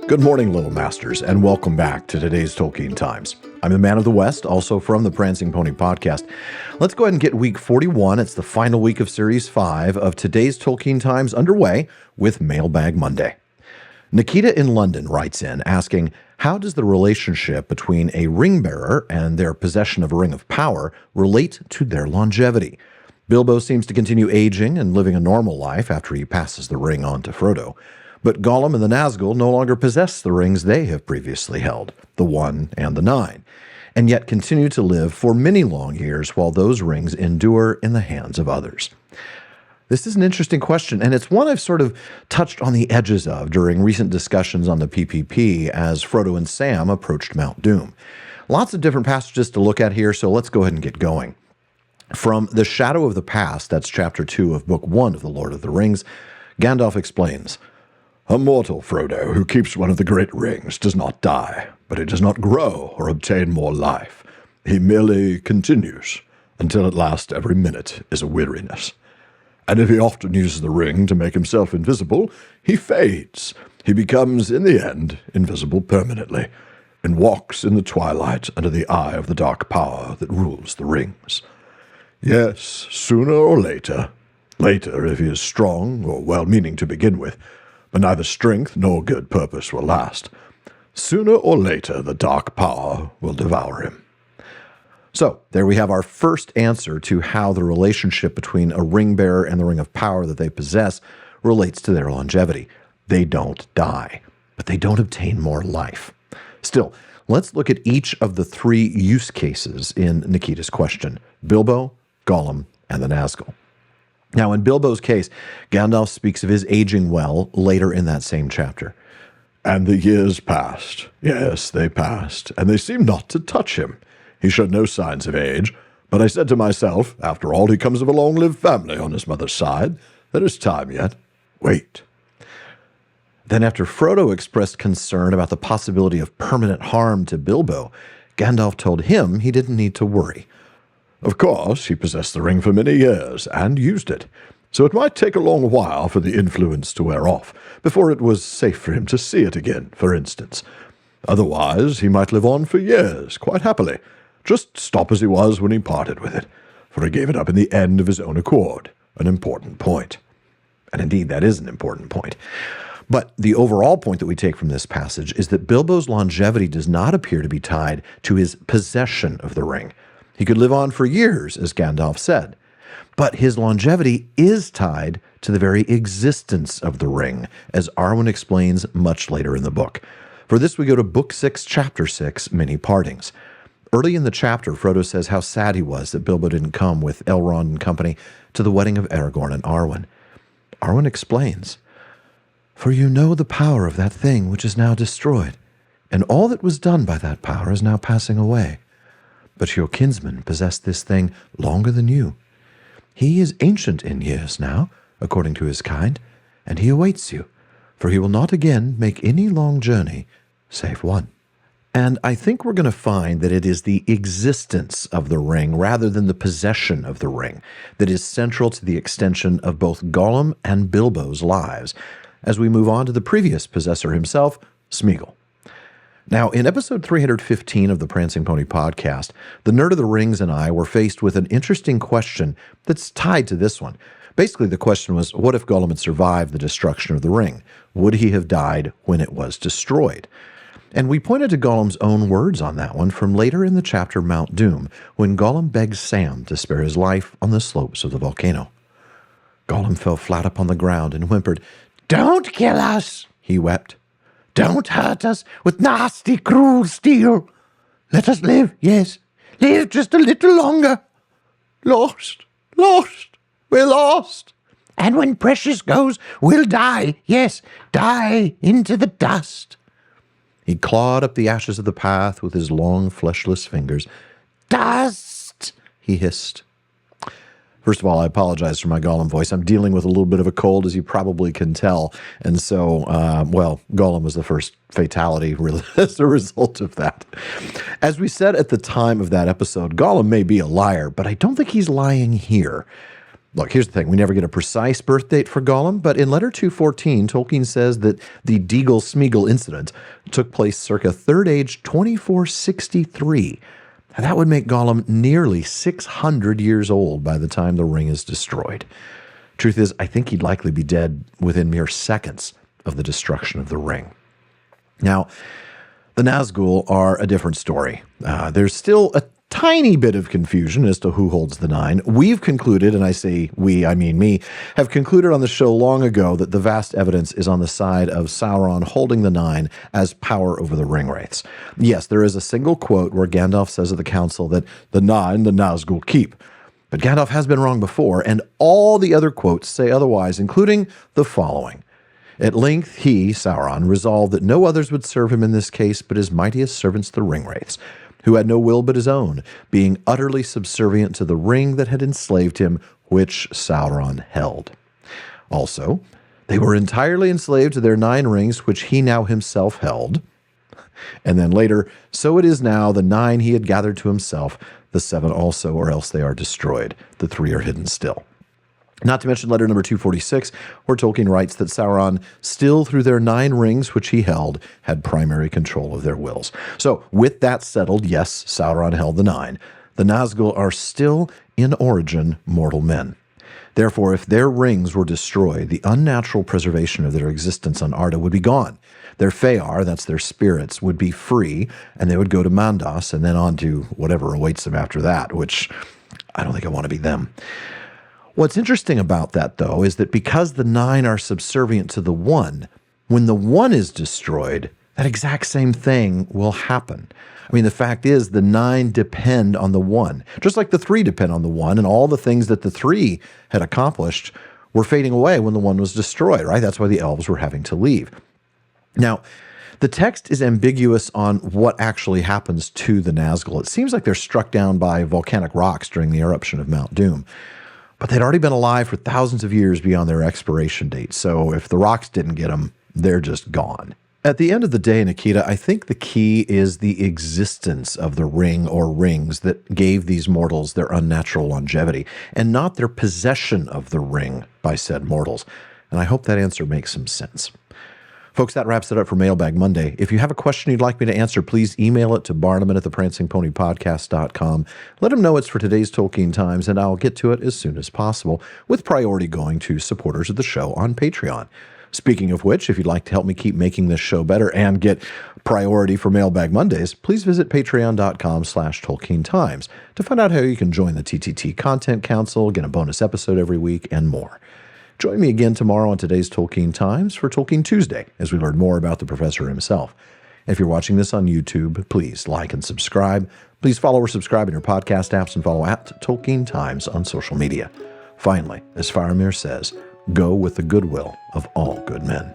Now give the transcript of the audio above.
Good morning, Little Masters, and welcome back to today's Tolkien Times. I'm the Man of the West, also from the Prancing Pony podcast. Let's go ahead and get week 41. It's the final week of Series 5 of today's Tolkien Times underway with Mailbag Monday. Nikita in London writes in asking, how does the relationship between a ring bearer and their possession of a ring of power relate to their longevity? Bilbo seems to continue aging and living a normal life after he passes the ring on to Frodo. But Gollum and the Nazgul no longer possess the rings they have previously held, the 1 and the 9, and yet continue to live for many long years while those rings endure in the hands of others. This is an interesting question, and it's one I've sort of touched on the edges of during recent discussions on the PPP as Frodo and Sam approached Mount Doom. Lots of different passages to look at here, so let's go ahead and get going. From The Shadow of the Past, that's chapter 2 of book 1 of The Lord of the Rings, Gandalf explains, "A mortal, Frodo, who keeps one of the great rings does not die, but he does not grow or obtain more life. He merely continues, until at last every minute is a weariness. And if he often uses the ring to make himself invisible, he fades. He becomes, in the end, invisible permanently, and walks in the twilight under the eye of the dark power that rules the rings. Yes, sooner or later if he is strong or well-meaning to begin with, but neither strength nor good purpose will last. Sooner or later, the dark power will devour him." So, there we have our first answer to how the relationship between a ring bearer and the ring of power that they possess relates to their longevity. They don't die, but they don't obtain more life. Still, let's look at each of the 3 use cases in Nikita's question: Bilbo, Gollum, and the Nazgul. Now, in Bilbo's case, Gandalf speaks of his aging well later in that same chapter. "And the years passed. Yes, they passed, and they seemed not to touch him. He showed no signs of age, but I said to myself, after all, he comes of a long-lived family on his mother's side. There is time yet. Wait." Then after Frodo expressed concern about the possibility of permanent harm to Bilbo, Gandalf told him he didn't need to worry. Of course, he possessed the ring for many years, and used it, so it might take a long while for the influence to wear off, before it was safe for him to see it again, for instance. Otherwise, he might live on for years, quite happily, just stop as he was when he parted with it, for he gave it up in the end of his own accord, an important point. And indeed, that is an important point. But the overall point that we take from this passage is that Bilbo's longevity does not appear to be tied to his possession of the ring. He could live on for years, as Gandalf said, but his longevity is tied to the very existence of the ring, as Arwen explains much later in the book. For this, we go to Book 6, Chapter 6, Many Partings. Early in the chapter, Frodo says how sad he was that Bilbo didn't come with Elrond and company to the wedding of Aragorn and Arwen. Arwen explains, "For you know the power of that thing which is now destroyed, and all that was done by that power is now passing away. But your kinsman possessed this thing longer than you. He is ancient in years now, according to his kind, and he awaits you, for he will not again make any long journey, save one." And I think we're going to find that it is the existence of the ring, rather than the possession of the ring, that is central to the extension of both Gollum and Bilbo's lives, as we move on to the previous possessor himself, Smeagol. Now, in episode 315 of the Prancing Pony podcast, the Nerd of the Rings and I were faced with an interesting question that's tied to this one. Basically, the question was, what if Gollum had survived the destruction of the ring? Would he have died when it was destroyed? And we pointed to Gollum's own words on that one from later in the chapter Mount Doom, when Gollum begs Sam to spare his life on the slopes of the volcano. Gollum fell flat upon the ground and whimpered, "Don't kill us," he wept. "Don't hurt us with nasty, cruel steel. Let us live, yes, live just a little longer. Lost, we're lost. And when Precious goes, we'll die, yes, die into the dust." He clawed up the ashes of the path with his long, fleshless fingers. "Dust," he hissed. First of all, I apologize for my Gollum voice. I'm dealing with a little bit of a cold, as you probably can tell. And so, Gollum was the first fatality as a result of that. As we said at the time of that episode, Gollum may be a liar, but I don't think he's lying here. Look, here's the thing. We never get a precise birth date for Gollum, but in letter 214, Tolkien says that the Deagle-Smeagol incident took place circa Third Age 2463. And that would make Gollum nearly 600 years old by the time the ring is destroyed. Truth is, I think he'd likely be dead within mere seconds of the destruction of the ring. Now, the Nazgul are a different story. There's still a tiny bit of confusion as to who holds the nine. We've concluded, and I say we, I mean me, have concluded on the show long ago that the vast evidence is on the side of Sauron holding the nine as power over the ring wraiths. Yes, there is a single quote where Gandalf says of the council that the nine the Nazgul keep. But Gandalf has been wrong before, and all the other quotes say otherwise, including the following. At length he, Sauron, resolved that no others would serve him in this case but his mightiest servants the ring wraiths, who had no will but his own, being utterly subservient to the ring that had enslaved him, which Sauron held. Also, they were entirely enslaved to their 9 rings, which he now himself held. And then later, so it is now, the 9 he had gathered to himself, the 7 also, or else they are destroyed. The 3 are hidden still. Not to mention letter number 246, where Tolkien writes that Sauron, still through their 9 rings which he held, had primary control of their wills. So, with that settled, yes, Sauron held the 9. The Nazgul are still, in origin, mortal men. Therefore, if their rings were destroyed, the unnatural preservation of their existence on Arda would be gone. Their Fear, that's their spirits, would be free, and they would go to Mandos, and then on to whatever awaits them after that, which I don't think I want to be them. What's interesting about that, though, is that because the 9 are subservient to the 1, when the 1 is destroyed, that exact same thing will happen. I mean, the fact is the 9 depend on the 1, just like the 3 depend on the 1, and all the things that the 3 had accomplished were fading away when the 1 was destroyed, right? That's why the elves were having to leave. Now, the text is ambiguous on what actually happens to the Nazgul. It seems like they're struck down by volcanic rocks during the eruption of Mount Doom. But they'd already been alive for thousands of years beyond their expiration date, so if the rocks didn't get them, they're just gone. At the end of the day, Nikita, I think the key is the existence of the ring or rings that gave these mortals their unnatural longevity, and not their possession of the ring by said mortals. And I hope that answer makes some sense. Folks, that wraps it up for Mailbag Monday. If you have a question you'd like me to answer, please email it to barnaman@theprancingponypodcast.com. Let him know it's for today's Tolkien Times, and I'll get to it as soon as possible, with priority going to supporters of the show on Patreon. Speaking of which, if you'd like to help me keep making this show better and get priority for Mailbag Mondays, please visit patreon.com/Tolkien Times to find out how you can join the TTT Content Council, get a bonus episode every week, and more. Join me again tomorrow on today's Tolkien Times for Tolkien Tuesday, as we learn more about the professor himself. If you're watching this on YouTube, please like and subscribe. Please follow or subscribe in your podcast apps and follow @Tolkien Times on social media. Finally, as Faramir says, go with the goodwill of all good men.